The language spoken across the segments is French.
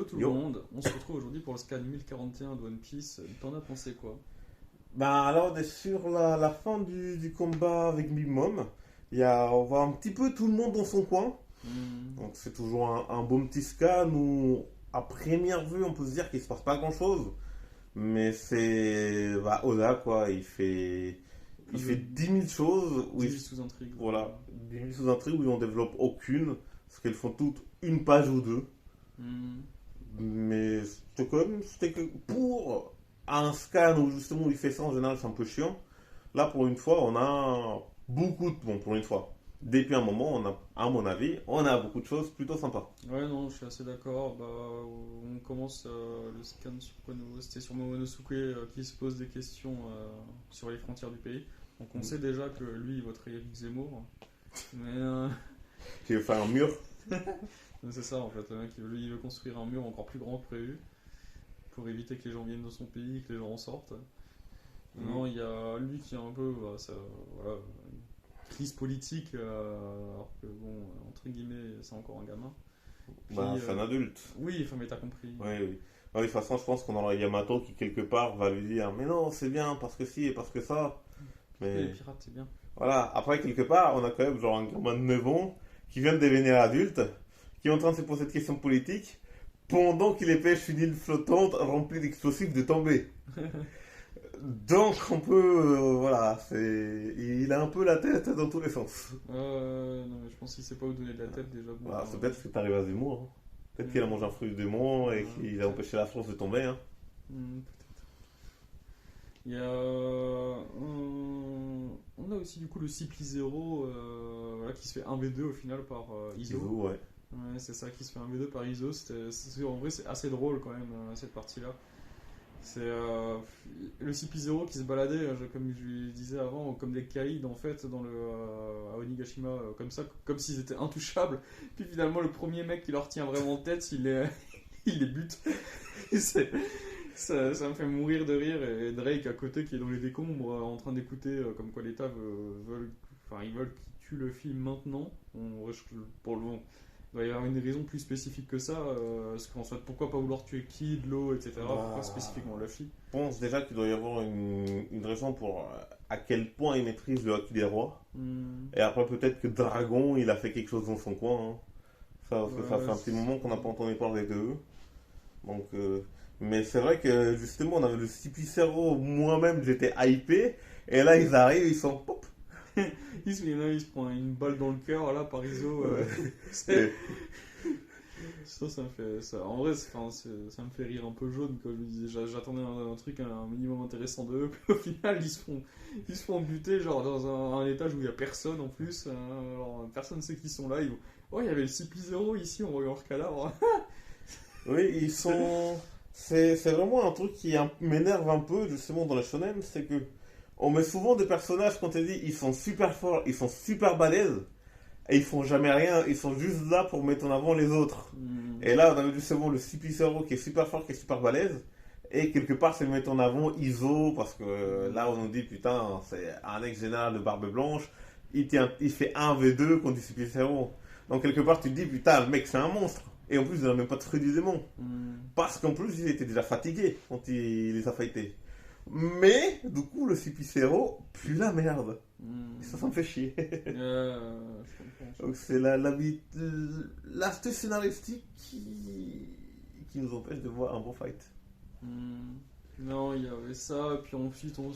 tout le Yo. monde, on se retrouve aujourd'hui pour le scan 1041 de One Piece. T'en as pensé quoi? Bah alors on est sur la fin du combat avec Big Mom. On voit un petit peu tout le monde dans son coin. Hmm. Donc c'est toujours un bon petit scan où à première vue on peut se dire qu'il se passe pas grand chose. Mais c'est Oda quoi, il fait 10 000 choses où 10 000 sous-intrigues. voilà, 10 000 sous-intrigues où on développe aucune. Parce qu'elles font toutes une page ou deux. Hmm. Mais c'était que pour un scan où justement il fait ça en général c'est un peu chiant. Là pour une fois on a bon pour une fois. Depuis un moment on a, à mon avis, on a beaucoup de choses plutôt sympas. Ouais, non, je suis assez d'accord. Bah, on commence le scan sur Konoha. C'était sur Momonosuke qui se pose des questions sur les frontières du pays. Donc on sait déjà que lui il voterait Eric Zemmour. Mais Qui veut faire un mur. c'est ça en fait, le mec il veut construire un mur encore plus grand que prévu pour éviter que les gens viennent dans son pays et que les gens en sortent. Non, il y a lui qui est un peu, voilà, crise politique, alors que bon, entre guillemets, c'est encore un gamin. Puis, C'est un adulte. oui, enfin, mais t'as compris. Oui, oui. Non, de toute façon, je pense qu'on aura Yamato qui quelque part va lui dire mais non, c'est bien parce que si et parce que ça. Et les Mais pirates, c'est bien. voilà, après quelque part, on a quand même genre un gamin de 9 ans qui vient de devenir adulte, qui est en train de se poser cette question politique pendant qu'il épêche une île flottante remplie d'explosifs de tomber. Donc on peut, voilà, il a un peu la tête dans tous les sens. Non, mais je pense qu'il sait pas où donner de la tête déjà. Bon, Voilà, c'est peut-être que t'arrives à Zemmour. Hein. Peut-être qu'il a mangé un fruit du démon et qu'il a empêché la France de tomber. Hein. Peut-être. Il y a. On a aussi du coup le Cipli 0 voilà, qui se fait 1v2 au final par Iso. Izu, ouais. Ouais, c'est ça qui se fait 1v2 par Iso. En vrai, c'est assez drôle quand même cette partie-là. C'est le CP0 qui se baladait, comme je lui disais avant, comme des caïds en fait dans à Onigashima, comme ça, comme s'ils étaient intouchables. Puis finalement, le premier mec qui leur tient vraiment tête, il les bute. Et ça me fait mourir de rire. Et Drake à côté qui est dans les décombres en train d'écouter comme quoi l'État ils veulent qu'il tue le film maintenant. Pour le moment. Il doit y avoir une raison plus spécifique que ça, parce qu'en soit pourquoi pas vouloir tuer Kid, Law, etc. Pourquoi spécifiquement Luffy? Je pense déjà qu'il doit y avoir une raison pour à quel point il maîtrise le Haki des rois. Et après, peut-être que Dragon, il a fait quelque chose dans son coin. Hein. Ça, parce que ça fait un petit moment qu'on n'a pas entendu parler d'eux. Donc, mais c'est vrai que justement, on avait le Cipicero, moi-même, j'étais hypé. Et là, ils arrivent, ils sont pop. Il se prend une balle dans le cœur là par Iso. Et- Ça me fait. En vrai, ça me fait rire un peu jaune. Quoi. Je me disais, j'attendais un truc un minimum intéressant de eux. Puis au final, ils se font buter genre dans un étage où il n'y a personne en plus. Alors, personne ne sait qui sont là. Ils vont, oh, il y avait le CP0 ici, on voit leur cadavre. Oui, ils sont. C'est vraiment un truc qui m'énerve un peu, justement, dans les shonen, c'est que on met souvent des personnages, quand on dit ils sont super forts, ils sont super balèzes, et ils font jamais rien, ils sont juste là pour mettre en avant les autres. Et là, on avait justement le Cipicero qui est super fort, qui est super balèze, et quelque part, c'est mettre en avant Iso, parce que là, on nous dit putain, c'est un ex-général de barbe blanche, il fait 1v2 contre du Cipicero. Donc, quelque part, tu te dis putain, le mec, c'est un monstre. Et en plus, il n'a même pas de fruit du démon. Parce qu'en plus, il était déjà fatigué quand il les a fightés. Mais, du coup, le Cipicero pue la merde. Et ça me fait chier. Je comprends. Donc, c'est l'astuce scénaristique qui nous empêche de voir un bon fight. Non, il y avait ça, et puis ensuite, pour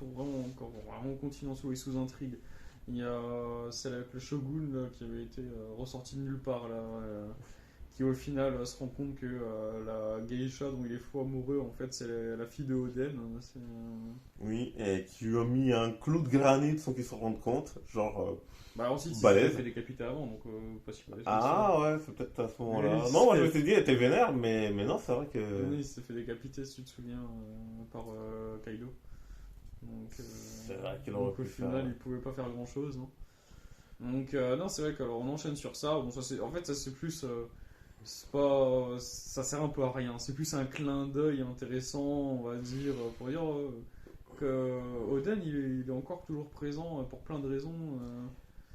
vraiment continuer sur les sous-intrigues, il y a celle avec le shogun là, qui avait été ressorti de nulle part, là, qui au final se rend compte que la geisha dont il est fou amoureux, en fait, c'est la fille de Oden. Hein, Oui, et qui lui a mis un clou de granit sans qu'il se rende compte. Genre, Bah, ensuite, il s'est balèze. fait décapiter avant, donc pas si balèze que ça. Ah ouais, c'est peut-être à ce moment-là. Oui, Non, moi je c'est- me suis dit, elle était vénère, mais non, c'est vrai que. Oui, il s'est fait décapiter, si tu te souviens, par Kaido. Donc, C'est vrai qu'il aurait donc au pu final, faire. il pouvait pas faire grand chose. Non, donc, non, c'est vrai qu'alors on enchaîne sur ça. Bon, en fait, ça c'est plus. C'est pas, ça sert un peu à rien. C'est plus un clin d'œil intéressant, on va dire, pour dire que Oden il est encore toujours présent pour plein de raisons.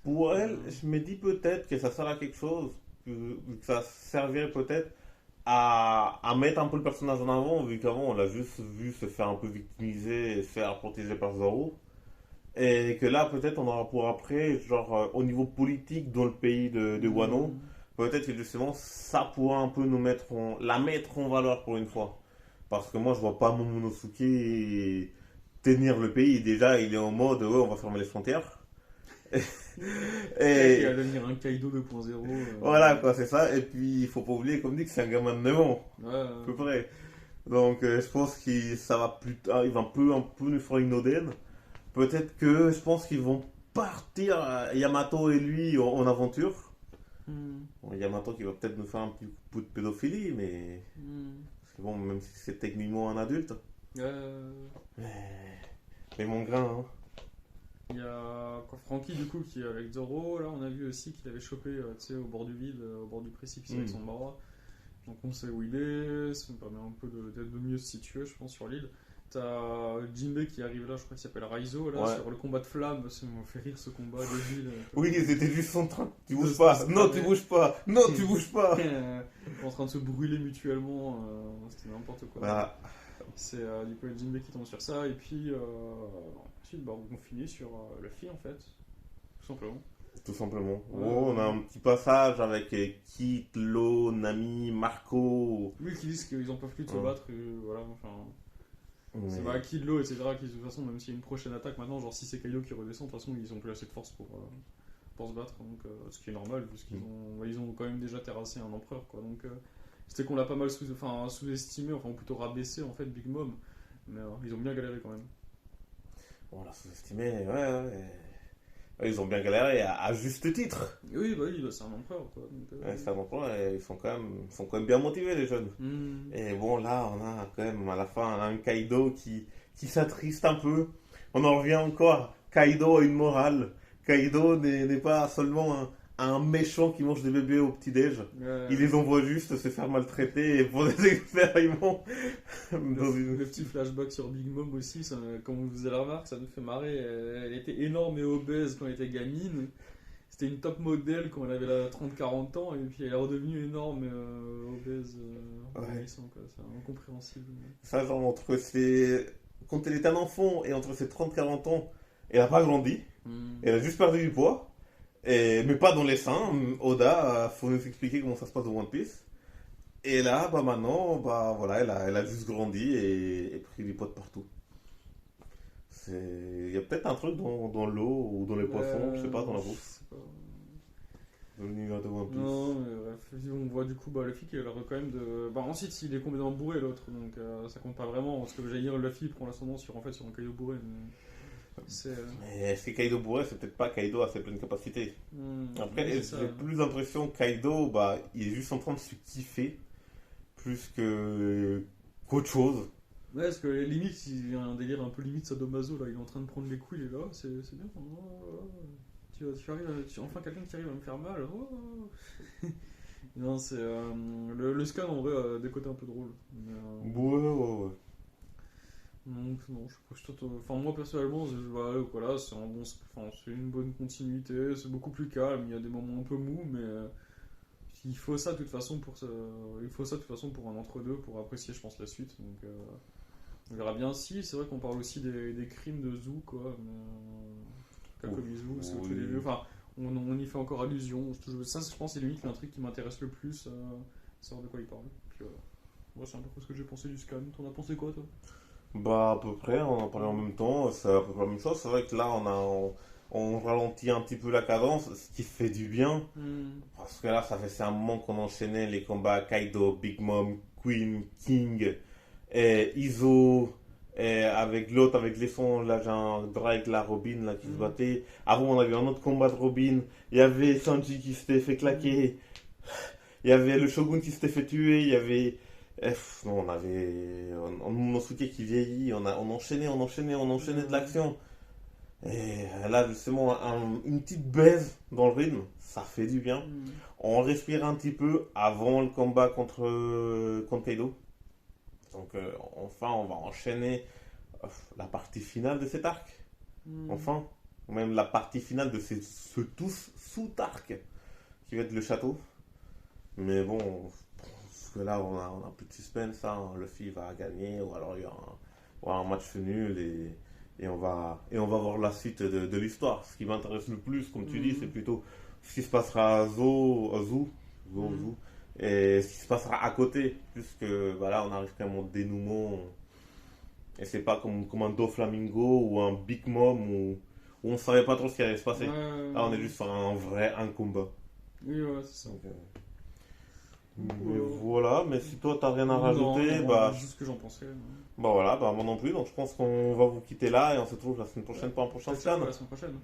Pour elle, je me dis peut-être que ça sert à quelque chose, que ça servirait peut-être à mettre un peu le personnage en avant, vu qu'avant on l'a juste vu se faire un peu victimiser et se faire protéger par Zoro. Et que là, peut-être, on aura pour après, genre, au niveau politique dans le pays de Wano, peut-être que justement, ça pourra un peu la mettre en valeur pour une fois. Parce que moi, je vois pas Momonosuke tenir le pays. Déjà, il est en mode, ouais, on va fermer les frontières. Il Et va devenir un Kaido 2.0. voilà, quoi, c'est ça. Et puis, il faut pas oublier, comme dit, que c'est un gamin de 9 ans, Ouais, à peu près. Donc, je pense ça va plus tard, il va un peu nous faire une audaine. Peut-être que je pense qu'ils vont partir, Yamato et lui, en aventure. hmm, Bon, Yamato qui va peut-être nous faire un petit coup de pédophilie, mais. hmm. Parce que bon, même si c'est techniquement un adulte. Euh, Mais mon grain, hein. Il y a quoi, Frankie du coup qui est avec Zoro. Là, on a vu aussi qu'il avait chopé tu sais, au bord du vide, au bord du précipice avec son bras. Donc on sait où il est. Ça nous permet un peu d'être de mieux se situer, je pense, sur l'île. T'as Jinbei qui arrive là, je crois qu'il s'appelle Raizo, là, Ouais. sur le combat de flammes. Ça m'a fait rire ce combat débile. Oui, ils étaient juste en train. Tu bouges De pas. se Non, tu cramer. bouges pas. Non, tu bouges pas. En train de se brûler mutuellement. C'était n'importe quoi. Voilà, C'est du coup Jinbei qui tombe sur ça. Et puis ensuite, bah, on finit sur la fille en fait. Tout simplement. tout simplement. Ouais. Oh, on a un petit passage avec Kit, Lo, Nami, Marco. Oui, qui disent qu'ils en peuvent plus de se Ouais. battre. Voilà, enfin. C'est Mais- pas Kid Lo, etc. Qui, de toute façon, même s'il y a une prochaine attaque maintenant, genre si c'est Kaido qui redescend, de toute façon, ils ont plus assez de force pour se battre. Donc, ce qui est normal, puisqu'ils ils ont quand même déjà terrassé un empereur. Quoi. Donc, c'était qu'on l'a pas mal sous-estimé, enfin, ou plutôt rabaissé, en fait, Big Mom. Mais ils ont bien galéré quand même. On l'a sous-estimé, ouais. Ouais, ils ont bien galéré, à juste titre. Oui, bah oui, bah, c'est un empereur. Quoi. Donc, Ouais, c'est un emploi et ils sont quand même bien motivés, les jeunes. hmm. Et bon, là, on a quand même à la fin un Kaido qui s'attriste un peu. On en revient encore. Kaido a une morale. Kaido n'est pas seulement un méchant qui mange des bébés au petit-déj. Il les envoie juste se faire maltraiter et pour des expériments. dans une- Le petit flashback sur Big Mom aussi, ça, comme vous faisait la remarque, ça nous fait marrer. Elle était énorme et obèse quand elle était gamine. C'était une top modèle quand elle avait la 30-40 ans, et puis elle est redevenue énorme et obèse en Ouais. vieillissant, quoi. C'est incompréhensible. Ça, genre, quand elle est un enfant et entre ses 30 et 40 ans, elle n'a pas grandi. Elle a juste perdu du poids. Mais pas dans les seins. Oda, faut nous expliquer comment ça se passe dans One Piece. Et là, bah maintenant, bah voilà, elle a juste grandi et pris du poids de partout. Il y a peut-être un truc dans l'eau ou dans les poissons, je sais pas, dans la bouffe, je sais pas. dans l'univers de One Piece. Non, mais bref, on voit du coup bah, Luffy qui a l'air quand même de. Bah, ensuite, il est complètement bourré l'autre, donc ça compte pas vraiment. Parce que j'allais dire, Luffy prend l'ascendant sur un Kaido bourré. Mais c'est. Mais est-ce que Kaido bourré, c'est peut-être pas Kaido à ses pleines capacités. Après, oui, c'est j'ai ça. plus l'impression que Kaido, bah, il est juste en train de se kiffer plus qu'autre chose. Ouais, parce que limite, il y a un délire un peu limite sadomaso là, il est en train de prendre les couilles, il est là, c'est bien. Enfin quelqu'un qui arrive à me faire mal. Oh. Non, c'est le scan en vrai a des côtés un peu drôles. Mais, Ouais. donc non, enfin moi personnellement, voilà, c'est un bon, enfin c'est une bonne continuité, c'est beaucoup plus calme, il y a des moments un peu mous, mais il faut ça de toute façon il faut ça de toute façon pour un entre-deux pour apprécier, je pense, la suite. Donc on verra bien. Si c'est vrai qu'on parle aussi des crimes de Zou, quoi. Comme Zou, c'est au tout Oui. début. Enfin, on y fait encore allusion. Ça, je pense, c'est limite un truc qui m'intéresse le plus. Savoir de quoi il parle. Puis voilà. Moi, c'est un peu ce que j'ai pensé du scan. T'en as pensé quoi, toi? Bah, à peu près, on en parlait en même temps, c'est à peu près la même chose. C'est vrai que là, on ralentit un petit peu la cadence, ce qui fait du bien. Parce que là, ça faisait un moment qu'on enchaînait les combats Kaido, Big Mom, Queen, King, et Izo, et avec l'autre, avec les sons, là, j'ai un Drake, la Robin, là, qui se battait. Avant, on avait un autre combat de Robin. Il y avait Sanji qui s'était fait claquer. Il y avait le Shogun qui s'était fait tuer. Il y avait. Non, on avait. On soutien qui vieillit. On enchaînait de l'action. Et là, justement, une petite baise dans le rythme, ça fait du bien. On respire un petit peu avant le combat contre Kaido. Donc, enfin, on va enchaîner la partie finale de cet arc. Enfin, ou même la partie finale de ce tous sous-arc qui va être le château. Mais bon, que là, on a plus de suspense, hein. Luffy va gagner, ou alors il y aura un match nul, et on va voir la suite de l'histoire. Ce qui m'intéresse le plus, comme tu dis, c'est plutôt ce qui se passera à Zou, et ce qui se passera à côté, puisque voilà, on arrive quand même au dénouement, et c'est pas comme un Doflamingo ou un Big Mom où on savait pas trop ce qui allait se passer. Là, on est juste sur un combat. Oui, ouais, c'est ça. Donc, mais voilà, mais si toi t'as rien à rajouter, Non, bah, juste ce que j'en pensais. bah voilà, bah moi non plus, donc je pense qu'on va vous quitter là et on se retrouve la semaine prochaine pour un prochain C'est ça, scan. la semaine prochaine.